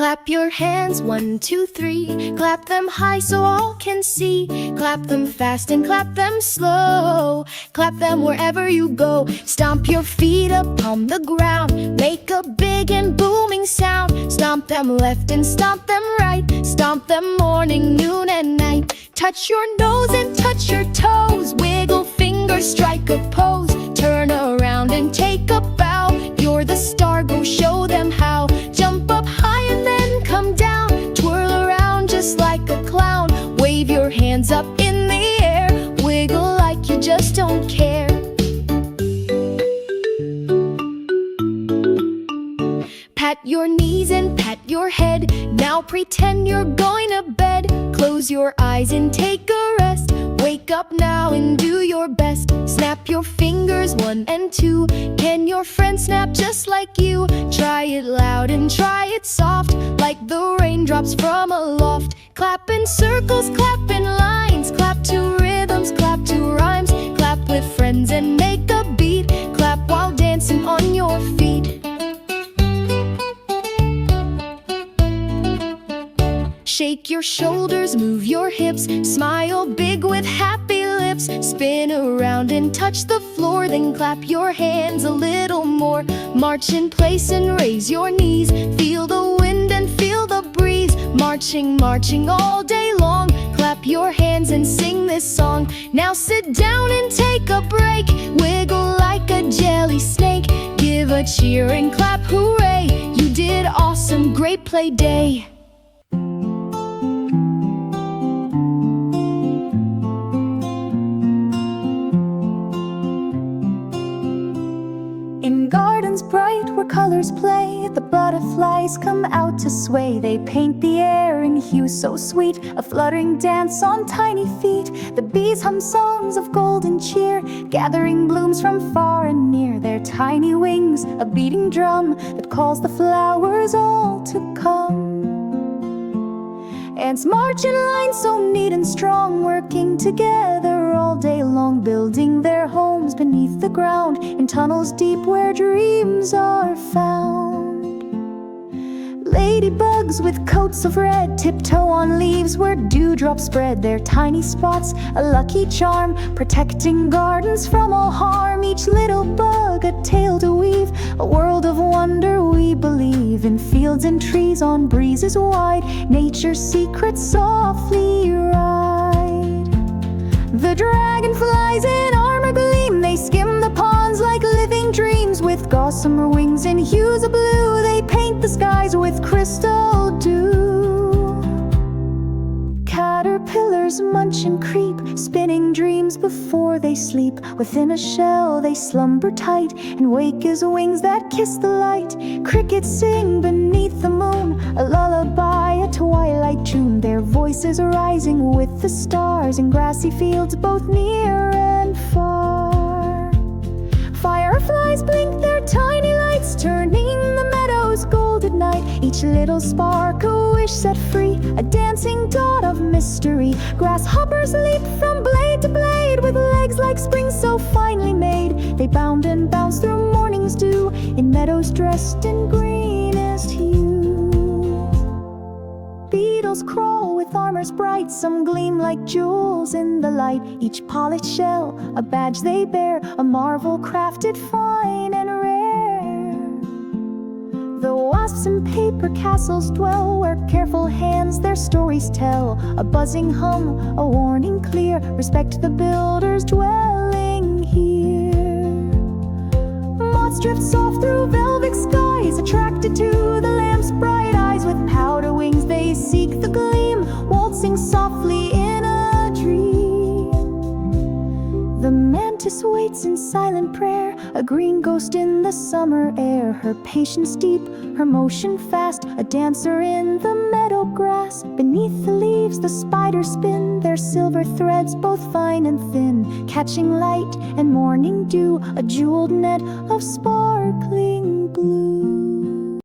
Clap your hands, 1, 2, 3. Clap them high so all can see. Clap them fast and clap them slow. Clap them wherever you go. Stomp your feet upon the ground. Make a big and booming sound. Stomp them left and stomp them right. Stomp them morning, noon, and night. Touch your nose and touch your toes. Wiggle fingers, strike a pose. Turn around and take a bow. You're the star, go show them how. Jump up high and then come down. Twirl around just like a clown. Wave your hands up in the air. Wiggle like you just don't care. Pat your knees and pat your head. Now pretend you're going to bed. Close your eyes and take a rest. Wake up now and do your best. Snap your fingers, 1 and 2. Can your friend snap just like you? Try it loud and try it soft, like the raindrops from a loft. Clap in circles, clap in lines. Clap to rhythms, clap to rhymes. Clap with friends and make a beat. Clap while dancing on your feet. Shake your shoulders, move your hips. Smile big with happy lips. Spin around and touch the floor. Then clap your hands a little more. March in place and raise your knees. Feel the wind and feel the breeze. Marching, marching all day long. Clap your hands and sing this song. Now sit down and take a break. Wiggle like a jelly snake. Give a cheer and clap hooray. You did awesome, great play day. In gardens bright where colors play, the butterflies come out to sway. They paint the air in hues so sweet, a fluttering dance on tiny feet. The bees hum songs of golden cheer, gathering blooms from far and near. Their tiny wings, a beating drum that calls the flowers all to come. Ants march in lines so neat and strong, working together all day long, building their homes beneath the ground, in tunnels deep where dreams are found. Ladybugs with coats of red tiptoe on leaves where dewdrops spread their tiny spots, a lucky charm, protecting gardens from all harm. Each little bug a tale to weave, a world of wonder we believe. In fields and trees on breezes wide, nature's secrets softly ride. The dragonflies in armor gleam, they skim the ponds like living dreams. With gossamer wings and hues of blue, they paint the skies with crystal dew. Caterpillars munch and creep, spinning dreams before they sleep. Within a shell they slumber tight, and wake as wings that kiss the light. Crickets sing beneath the moon, a lullaby, a twilight tune. Their voices rising with the stars in grassy fields both near and far. Fireflies blink their tiny lights, turning the meadows gold at night. Each little spark a wish set free, a dancing dot of mystery. Grasshoppers leap from blade to blade, with legs like spring so finely made. They bound and bounce through morning's dew, in meadows dressed in greenest hue. Beetles crawl with armors bright, some gleam like jewels in the light. Each polished shell, a badge they bear, a marvel crafted fine and rare. The wasps in paper castles dwell, where careful hands their stories tell. A buzzing hum, a warning clear, respect the builders dwelling here. Moths drift soft through velvet skies, attracted to the lamp's bright eyes. With powder wings they seek the gleam, waltzing softly in a dream. The mantis waits in silent prayer, a green ghost in the summer air. Her patience deep, her motion fast, a dancer in the meadow grass. Beneath the leaves the spiders spin, their silver threads both fine and thin. Catching light and morning dew, a jeweled net of sparkling blue.